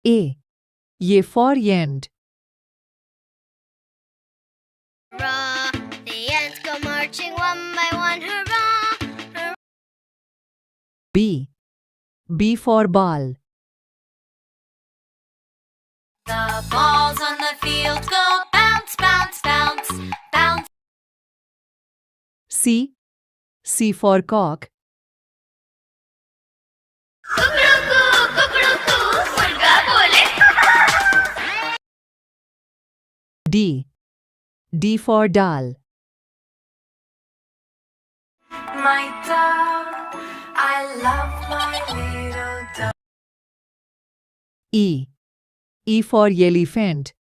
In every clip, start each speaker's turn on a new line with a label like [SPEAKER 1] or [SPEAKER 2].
[SPEAKER 1] A. Y for yend.
[SPEAKER 2] Hurrah! The ants go marching one by one. Hurrah! Hurrah!
[SPEAKER 1] B. B for ball.
[SPEAKER 2] The balls on the field go bounce, bounce, bounce, bounce.
[SPEAKER 1] C. C for cock. D. D for doll.
[SPEAKER 2] My doll, I love my little doll.
[SPEAKER 1] E. E for elephant.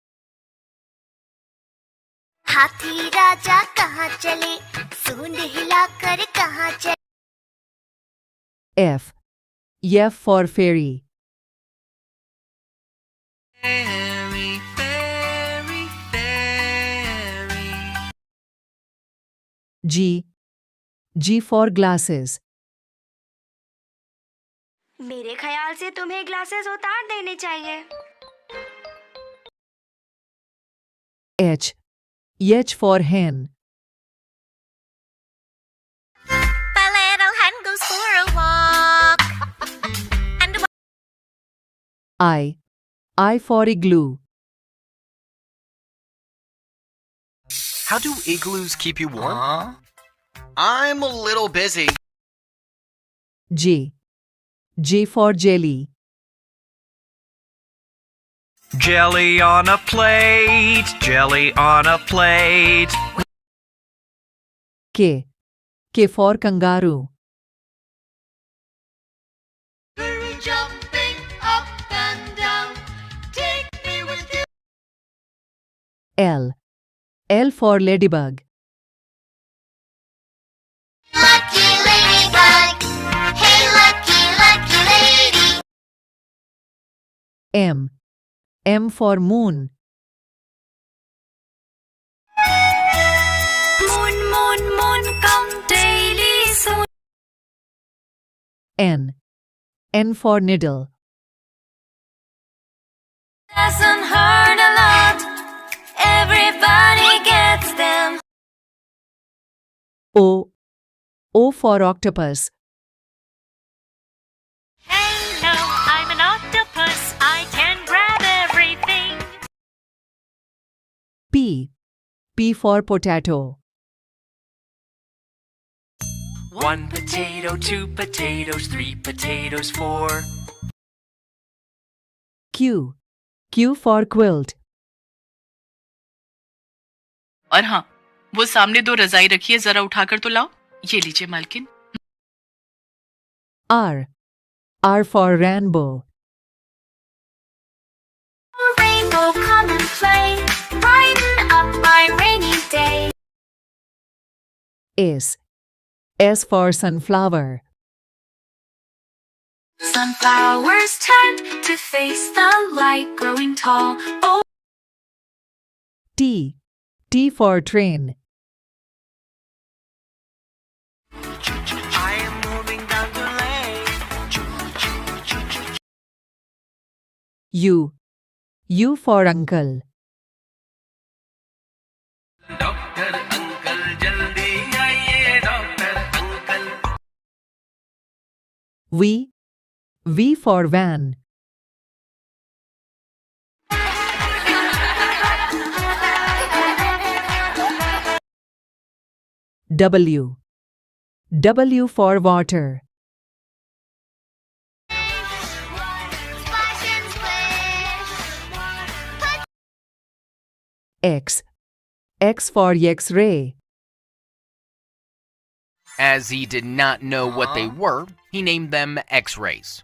[SPEAKER 2] हाथी राजा कहाँ चले, सूंड हिलाकर कहाँ चले.
[SPEAKER 1] F. F for fairy.
[SPEAKER 3] Fairy, fairy, fairy.
[SPEAKER 1] G. G for glasses.
[SPEAKER 2] मेरे ख्याल से तुम्हें ग्लासेस उतार देने चाहिए.
[SPEAKER 1] H. H for hen.
[SPEAKER 2] My little hen goes for a walk. And
[SPEAKER 1] I. I for igloo.
[SPEAKER 4] How do igloos keep you warm? I'm a little busy.
[SPEAKER 1] J. J for jelly.
[SPEAKER 3] Jelly on a plate, jelly on a plate.
[SPEAKER 1] K. K for kangaroo.
[SPEAKER 2] jumping up and down. Take me with you.
[SPEAKER 1] L. L for ladybug.
[SPEAKER 2] Lucky ladybug. Hey, lucky, lucky lady.
[SPEAKER 1] M. M for moon.
[SPEAKER 2] Moon, moon, moon, come daily soon.
[SPEAKER 1] N. N for needle.
[SPEAKER 2] Doesn't hurt a lot. Everybody gets them.
[SPEAKER 1] O. O for octopus.
[SPEAKER 2] Hello, I'm an octopus. I can grab everything.
[SPEAKER 1] P. P for potato.
[SPEAKER 3] 1 potato, 2 potatoes, 3 potatoes, 4.
[SPEAKER 1] Q. Q for quilt.
[SPEAKER 5] और हाँ, वो सामने 2 रजाई रखी है, जरा उठाकर तो लाओ. ये लीजिए मालकिन.
[SPEAKER 1] R. R for rainbow.
[SPEAKER 2] Rainbow, come and play. Brighten up my rainy day.
[SPEAKER 1] S. S for sunflower.
[SPEAKER 2] Sunflowers turn to face the light, growing tall. Oh,
[SPEAKER 1] T. T for train.
[SPEAKER 3] I am moving down the lane.
[SPEAKER 1] U. U for uncle.
[SPEAKER 3] Doctor uncle, jaldi aaiye, doctor uncle.
[SPEAKER 1] V. V for van. W. W for water. X. X for X-ray.
[SPEAKER 4] As he did not know what they were, he named them X-rays.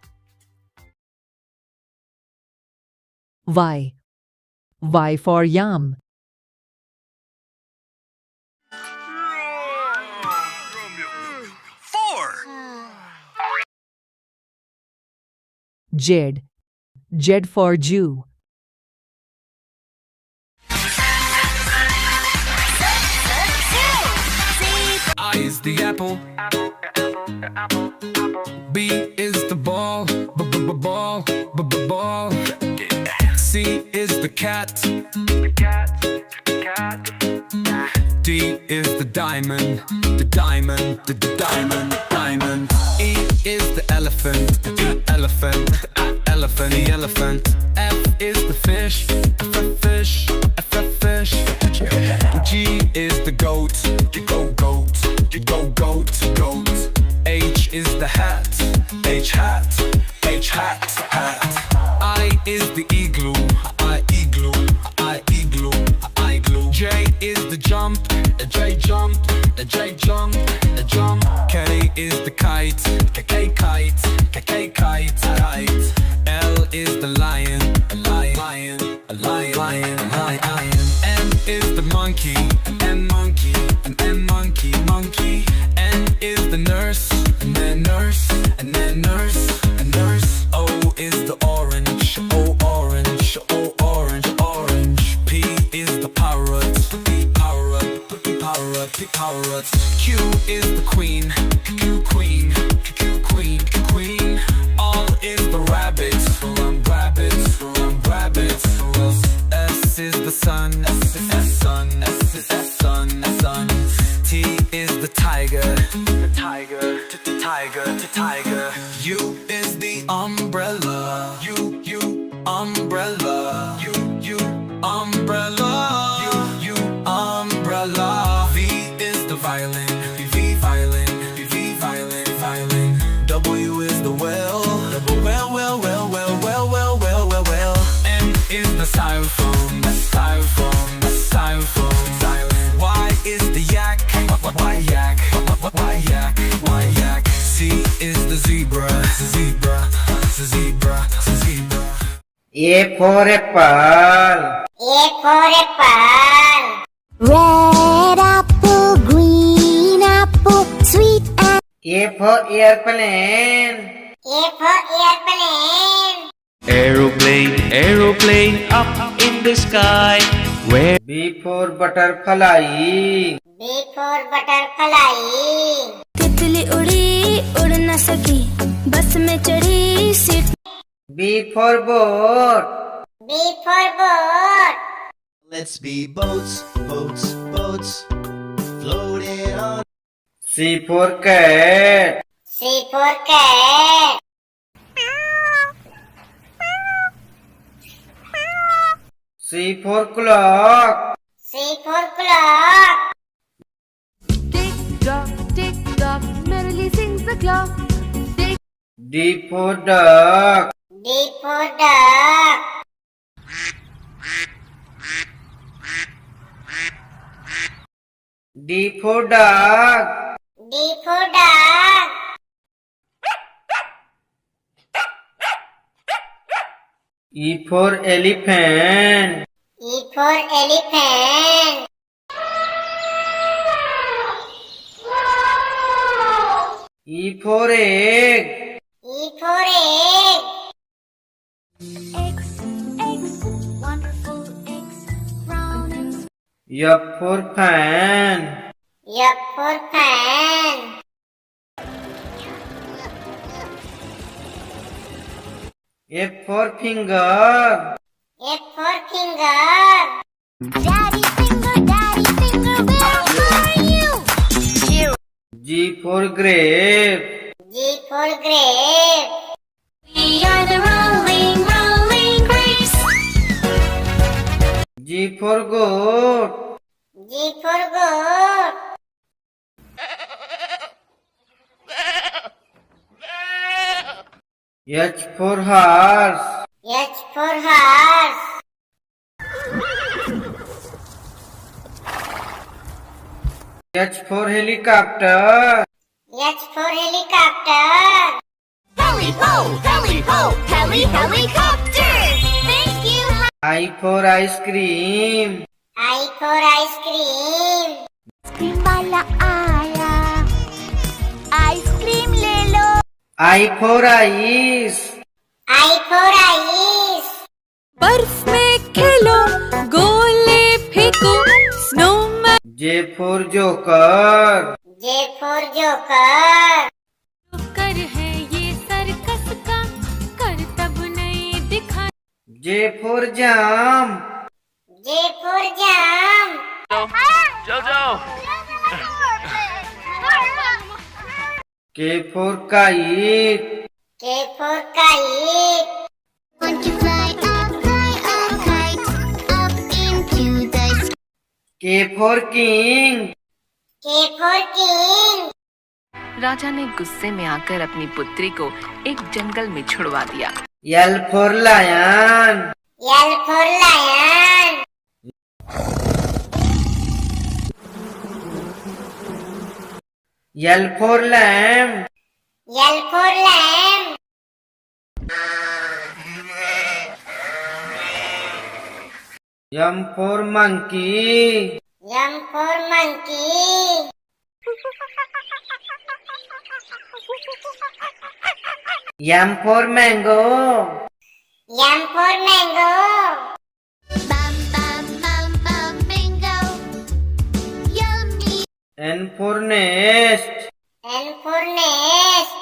[SPEAKER 1] Y. Y for yam. Z. Z for Jew.
[SPEAKER 6] I is the apple. B is the ball. Ball. C is the cat. D is the diamond. The diamond, the diamond, diamond. E is the elephant. The elephant, the elephant, the elephant. F is the fish. Fish, fish. G is the goat. The goat, the goat, goat. H is the hat. Hat, hat. I is the igloo. Igloo. J is the jump. Jump. K is the kite. Kite. L is the lion. Lion. M is the monkey. Monkey. N is the nurse. Nurse. O is the orange. Orange. P is the parrot. Parrot. Q is the queen. Queen. R is the rabbit. Rabbit. S is the sun. Sun. T is the tiger. Tiger. U is the umbrella. Umbrella. Umbrella. V is the violin. Violin. W is the well. Well. N is the xylophone. Y is the yak. Yak. C is the zebra.
[SPEAKER 7] A for apple.
[SPEAKER 2] Red apple, green apple, sweet apple.
[SPEAKER 7] A for airplane.
[SPEAKER 3] Aeroplane up in the sky. Where
[SPEAKER 7] B for butterfly.
[SPEAKER 2] तितली उड़ी उड़ न सकी बस में चढ़ी seat.
[SPEAKER 7] B for boat.
[SPEAKER 8] Let's be boats. Floating on.
[SPEAKER 7] C for cat. C for clock.
[SPEAKER 9] Tick tock, merrily sings the clock.
[SPEAKER 7] D for duck. D for dog. E for elephant. E for egg.
[SPEAKER 2] Eggs, wonderful eggs, brown and
[SPEAKER 7] F for fan. F for finger.
[SPEAKER 2] Daddy finger, where are you?
[SPEAKER 7] G for grape.
[SPEAKER 2] We are the rolling grapes.
[SPEAKER 7] G for goat. H for horse. H for helicopter.
[SPEAKER 2] Helicopter. Thank you.
[SPEAKER 7] I for ice cream.
[SPEAKER 2] Ice cream वाला आया, ice cream ले लो.
[SPEAKER 7] I for ice.
[SPEAKER 9] बर्फ में खेलो, गोले फेंको, snowman.
[SPEAKER 7] J for joker.
[SPEAKER 9] कर है ये सर्कस का, कर तब नहीं दिखा.
[SPEAKER 7] J for jam.
[SPEAKER 2] J for jam.
[SPEAKER 7] K for kite.
[SPEAKER 2] K for kite. Want to fly a kite up into the sky.
[SPEAKER 7] K for king.
[SPEAKER 2] K for king.
[SPEAKER 5] राजा ने गुस्से में आकर अपनी पुत्री को एक जंगल में छुड़वा दिया।
[SPEAKER 7] L for lion.
[SPEAKER 2] L for lion.
[SPEAKER 7] L for lamb.
[SPEAKER 2] L for lamb.
[SPEAKER 7] M for monkey.
[SPEAKER 2] M for monkey.
[SPEAKER 7] M for mango.
[SPEAKER 2] M for mango. Bam bam bam bam mango. Yummy.
[SPEAKER 7] N for nest.
[SPEAKER 2] N for nest.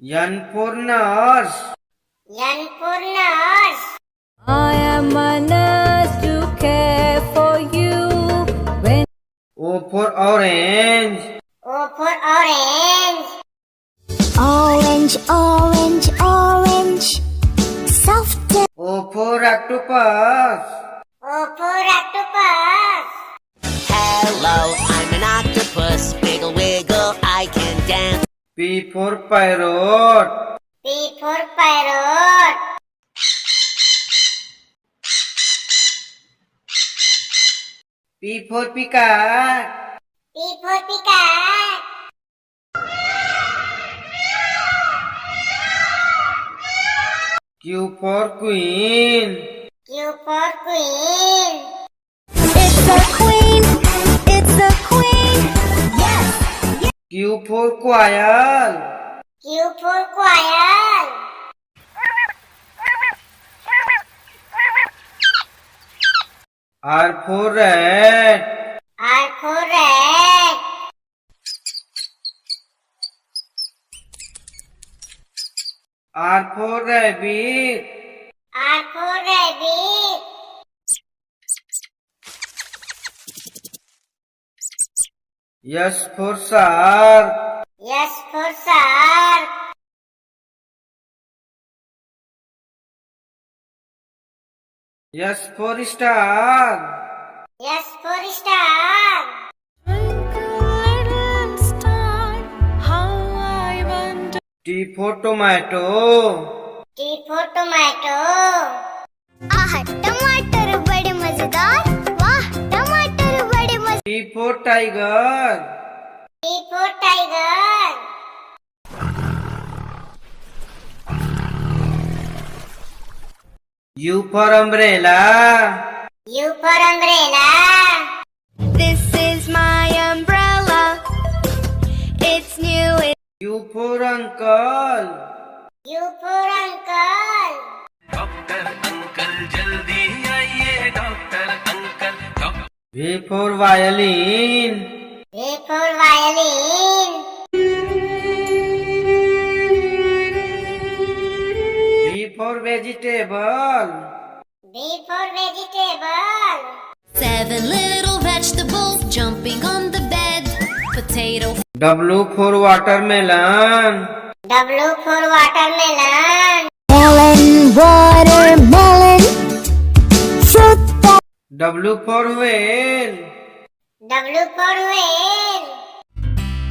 [SPEAKER 7] N for nurse.
[SPEAKER 2] N for nurse.
[SPEAKER 9] I am a nurse to care for you. When
[SPEAKER 7] O for orange.
[SPEAKER 2] O for orange.
[SPEAKER 10] Orange, orange, orange. Soft.
[SPEAKER 7] O for octopus.
[SPEAKER 2] O for octopus.
[SPEAKER 8] Hello, I'm an octopus. Wiggle, wiggle, I can dance.
[SPEAKER 7] P for parrot.
[SPEAKER 2] P for parrot.
[SPEAKER 7] P for peacock.
[SPEAKER 2] P for peacock.
[SPEAKER 7] Q for queen.
[SPEAKER 2] Q for queen.
[SPEAKER 10] It's a queen. It's a queen. Yes.
[SPEAKER 7] Q for quail.
[SPEAKER 2] Q for quail.
[SPEAKER 7] R for rat.
[SPEAKER 2] R for rat.
[SPEAKER 7] R for rabbit.
[SPEAKER 2] R for rabbit.
[SPEAKER 7] S for shark.
[SPEAKER 2] S for shark.
[SPEAKER 7] S for star.
[SPEAKER 2] S for star.
[SPEAKER 9] little star, how I wonder.
[SPEAKER 7] T for tomato.
[SPEAKER 2] T for tomato. आहा टमाटर बड़े मजेदार वाह टमाटर बड़े मजेदार
[SPEAKER 7] T for tiger.
[SPEAKER 2] T for tiger.
[SPEAKER 7] U for umbrella.
[SPEAKER 2] U for umbrella.
[SPEAKER 9] This is my umbrella. It's new.
[SPEAKER 7] U for uncle.
[SPEAKER 2] U for uncle.
[SPEAKER 7] V for violin.
[SPEAKER 2] V for violin.
[SPEAKER 7] V for vegetable.
[SPEAKER 2] V for vegetable.
[SPEAKER 10] 7 little vegetables jumping on the bed. Potato.
[SPEAKER 7] W for watermelon.
[SPEAKER 2] W for watermelon.
[SPEAKER 10] Melon, watermelon. Fruit.
[SPEAKER 7] W for whale.
[SPEAKER 2] W for whale.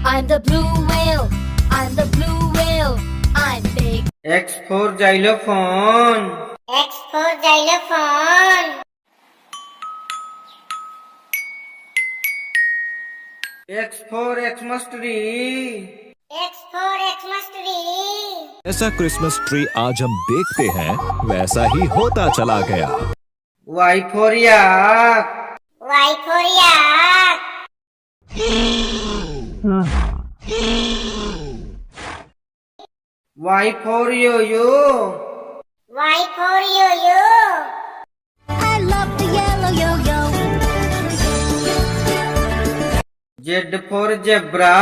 [SPEAKER 10] I'm the blue whale. I'm the blue whale. I'm big.
[SPEAKER 7] X for xylophone.
[SPEAKER 2] X for xylophone.
[SPEAKER 7] X for Xmas tree.
[SPEAKER 2] X for Xmas tree.
[SPEAKER 11] जैसा Christmas tree आज हम देखते हैं वैसा ही होता चला गया।
[SPEAKER 7] Y for yak.
[SPEAKER 2] Y for yak.
[SPEAKER 7] Y for yo-yo.
[SPEAKER 2] Y for yo-yo.
[SPEAKER 10] I love the yellow yo-yo.
[SPEAKER 7] Z for zebra.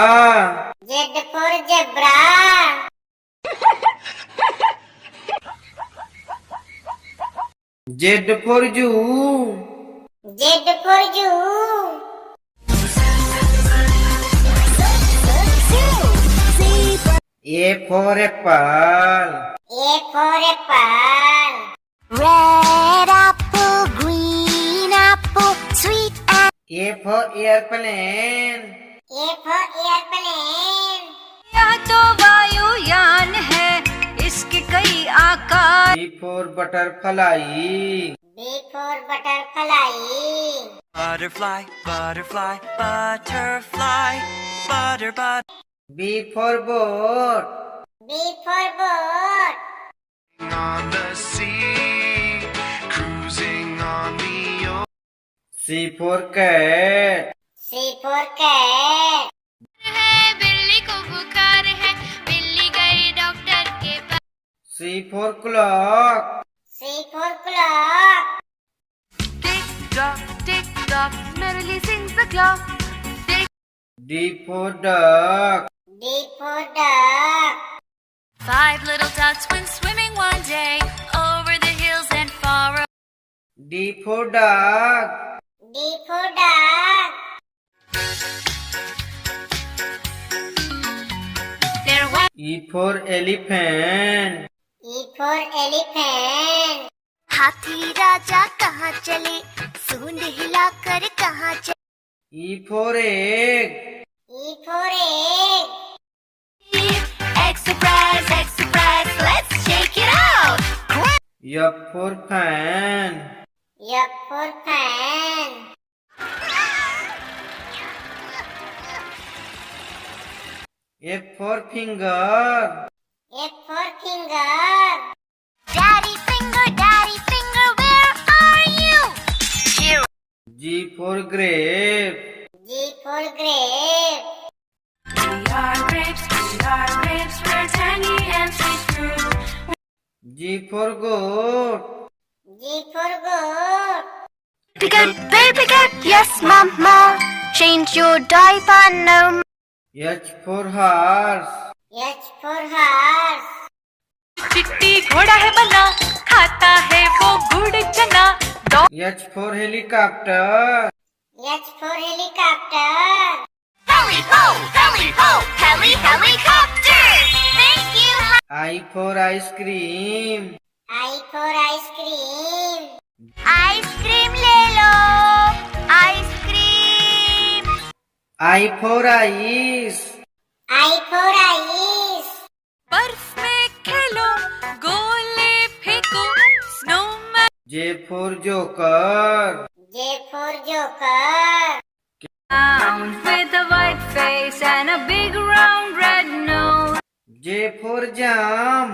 [SPEAKER 2] Z for for zebra.
[SPEAKER 7] Z for zoo.
[SPEAKER 2] Z for zoo.
[SPEAKER 7] A for apple.
[SPEAKER 2] A for apple.
[SPEAKER 10] Red apple, green apple, sweet apple.
[SPEAKER 7] A for airplane.
[SPEAKER 2] A for airplane.
[SPEAKER 9] यह तो वायुयान है, इसके कई आकार.
[SPEAKER 7] B for butterfly.
[SPEAKER 2] B for butterfly.
[SPEAKER 3] Butterfly, butterfly, butterfly, butter.
[SPEAKER 7] B for boat.
[SPEAKER 2] B for boat.
[SPEAKER 6] On the sea, cruising on the ocean.
[SPEAKER 7] C for cat.
[SPEAKER 2] C for cat.
[SPEAKER 10] बिल्ली को बुखार है, बिल्ली गई डॉक्टर के पास.
[SPEAKER 7] C for clock.
[SPEAKER 2] C for clock.
[SPEAKER 9] Tick tock, merrily sings the clock.
[SPEAKER 7] D for duck.
[SPEAKER 2] D for duck.
[SPEAKER 10] 5 little ducks went swimming one day over the hills and far.
[SPEAKER 7] D for dog.
[SPEAKER 2] D for dog.
[SPEAKER 10] There was
[SPEAKER 7] E for elephant.
[SPEAKER 2] E for elephant.
[SPEAKER 10] हाथी राजा कहाँ चले, सूंड हिलाकर कहाँ चले.
[SPEAKER 7] E for egg.
[SPEAKER 2] E for egg.
[SPEAKER 10] Egg surprise, let's shake it out.
[SPEAKER 7] F for fan.
[SPEAKER 2] F for fan.
[SPEAKER 7] F for finger.
[SPEAKER 2] F for finger.
[SPEAKER 10] Daddy finger, where are you? Here.
[SPEAKER 7] G for grape.
[SPEAKER 2] G for grape.
[SPEAKER 10] We are grapes, we're tangy and sweet fruit.
[SPEAKER 7] G for goat.
[SPEAKER 2] G for goat.
[SPEAKER 10] Baby cat, yes mama. Change your diaper now.
[SPEAKER 7] H for horse.
[SPEAKER 2] H for horse.
[SPEAKER 5] चिट्टी घोड़ा है बना, खाता है वो गुड़ चना.
[SPEAKER 7] H for helicopter.
[SPEAKER 2] H for helicopter.
[SPEAKER 10] Heli ho, helicopter. Thank you.
[SPEAKER 7] I for ice cream.
[SPEAKER 2] I for ice cream.
[SPEAKER 10] Ice cream ले लो, ice cream.
[SPEAKER 7] I for ice.
[SPEAKER 2] I for ice.
[SPEAKER 5] बर्फ में खेलो, गोले फेंको, snowman.
[SPEAKER 7] J for joker.
[SPEAKER 2] J for joker.
[SPEAKER 9] With a white face and a big round red nose.
[SPEAKER 7] J for jump.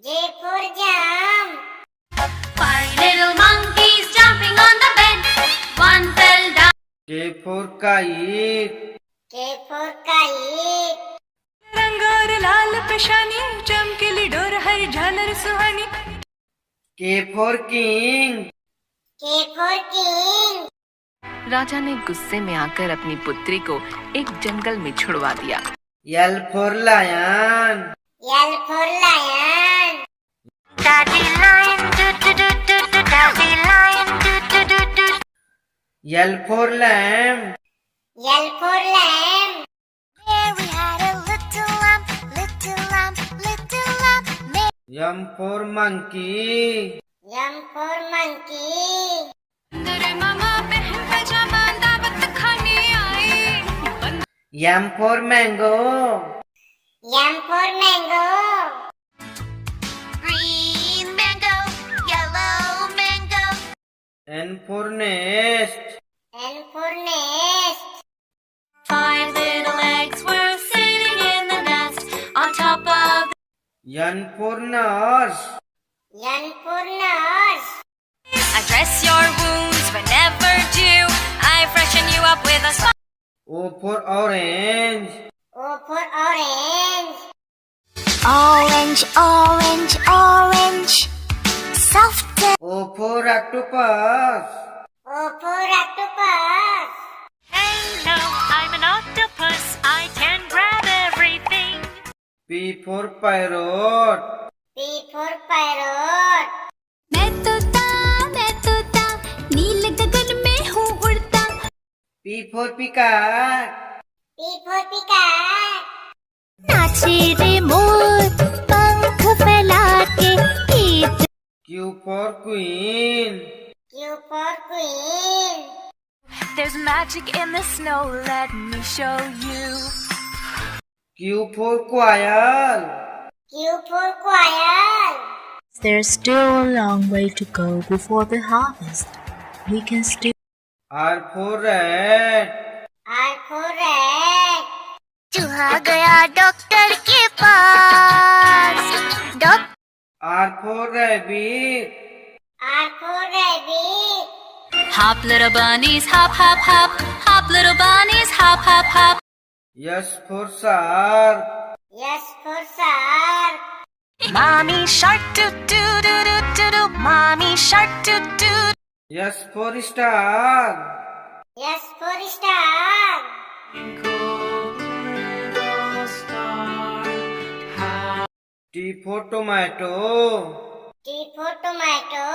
[SPEAKER 2] J for jump.
[SPEAKER 10] 5 little monkeys jumping on the bed. One fell down.
[SPEAKER 7] K for kite.
[SPEAKER 2] K for kite.
[SPEAKER 5] रंग और लाल पेशानी, चमकीली door हर झालर सुहानी.
[SPEAKER 7] K for king.
[SPEAKER 2] K for king.
[SPEAKER 5] राजा ने गुस्से में आकर अपनी पुत्री को एक जंगल में छुड़वा दिया.
[SPEAKER 7] L for lion.
[SPEAKER 2] L for lion.
[SPEAKER 10] Daddy lion, daddy lion,
[SPEAKER 7] L for lamb.
[SPEAKER 2] L for lamb.
[SPEAKER 10] There we had a little lamb, little lamb, little lamb.
[SPEAKER 7] M for monkey.
[SPEAKER 2] M for monkey.
[SPEAKER 5] मामा बहन पजामा दावत खाने आई.
[SPEAKER 7] M for mango.
[SPEAKER 2] M for mango.
[SPEAKER 10] Green mango, yellow mango.
[SPEAKER 7] N for nest.
[SPEAKER 2] N for nest.
[SPEAKER 10] 5 little eggs were sitting in the nest on top of.
[SPEAKER 7] N for nurse.
[SPEAKER 2] N for nurse.
[SPEAKER 10] I dress your wounds whenever due. I freshen you up with a smile.
[SPEAKER 7] O for orange.
[SPEAKER 2] O for orange.
[SPEAKER 10] Orange, orange, orange. Soft.
[SPEAKER 7] O for octopus.
[SPEAKER 2] O for octopus.
[SPEAKER 10] Hello, I'm an octopus. I can grab everything.
[SPEAKER 7] P for parrot.
[SPEAKER 2] P for parrot.
[SPEAKER 9] मैं तोता नील गगन में हूँ उड़ता.
[SPEAKER 7] P for peacock.
[SPEAKER 2] P for peacock.
[SPEAKER 9] नाचे रे मोर पंख फैला के गीत.
[SPEAKER 7] Q for queen.
[SPEAKER 2] Q for queen.
[SPEAKER 9] There's magic in the snow, let me show you.
[SPEAKER 7] Q for quail.
[SPEAKER 2] Q for quail.
[SPEAKER 10] There's still a long way to go before the harvest. We can still.
[SPEAKER 7] R for rat.
[SPEAKER 2] R for rat.
[SPEAKER 9] चूहा गया doctor के पास.
[SPEAKER 7] R for rabbit.
[SPEAKER 2] R for rabbit.
[SPEAKER 9] Hop little bunnies, hop hop hop. Hop little bunnies, hop hop hop.
[SPEAKER 7] S for shark.
[SPEAKER 2] S for shark.
[SPEAKER 9] Mommy shark doo doo doo doo doo doo. Mommy shark doo doo.
[SPEAKER 7] S for star.
[SPEAKER 2] S for star.
[SPEAKER 7] T for tomato.
[SPEAKER 2] T for tomato.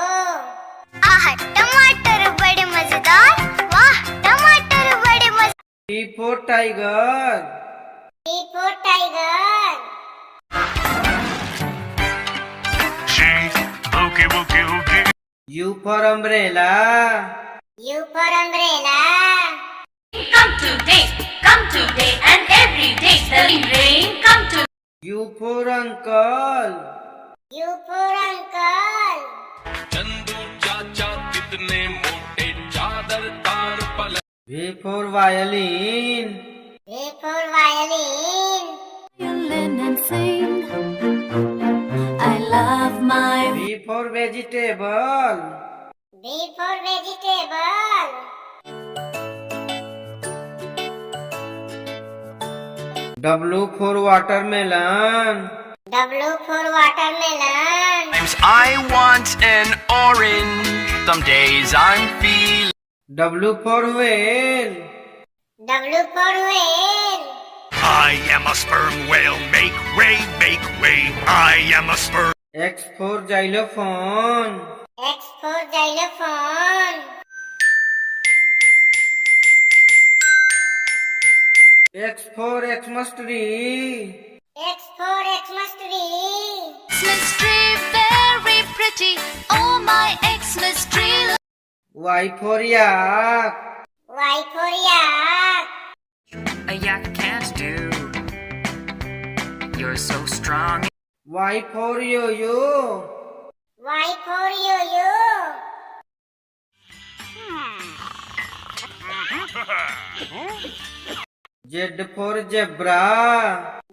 [SPEAKER 2] आह टमाटर बड़े मजेदार. वाह टमाटर बड़े मजेदार.
[SPEAKER 7] T for tiger.
[SPEAKER 2] T for tiger.
[SPEAKER 7] U for umbrella.
[SPEAKER 2] U for umbrella.
[SPEAKER 10] Come today, and every day. The rain come to.
[SPEAKER 7] U for uncle.
[SPEAKER 2] U for uncle.
[SPEAKER 7] V for violin.
[SPEAKER 2] V for violin.
[SPEAKER 9] Violin and sing. I love my.
[SPEAKER 7] V for vegetable.
[SPEAKER 2] V for vegetable.
[SPEAKER 7] W for watermelon.
[SPEAKER 2] W for watermelon.
[SPEAKER 3] Sometimes I want an orange. Some days I'm feeling.
[SPEAKER 7] W for whale.
[SPEAKER 2] W for whale.
[SPEAKER 3] I am a sperm whale. Make way, make way. I am a sperm.
[SPEAKER 7] X for xylophone.
[SPEAKER 2] X for xylophone.
[SPEAKER 7] X for Xmas tree.
[SPEAKER 2] X for Xmas tree.
[SPEAKER 9] Xmas tree very pretty. Oh my Xmas tree.
[SPEAKER 7] Y for yak.
[SPEAKER 2] Y for yak.
[SPEAKER 3] A yak can't do. You're so strong.
[SPEAKER 7] Y for yo-yo.
[SPEAKER 2] Y for yo-yo.
[SPEAKER 7] Z for zebra.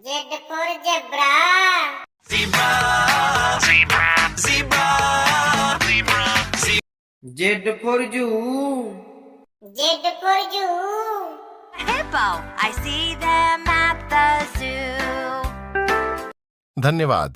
[SPEAKER 2] Z for zebra.
[SPEAKER 3] Zebra, zebra, zebra, zebra, zebra.
[SPEAKER 7] Z for zoo.
[SPEAKER 2] Z for zoo.
[SPEAKER 9] Hippo, I see them at the zoo.
[SPEAKER 12] धन्यवाद.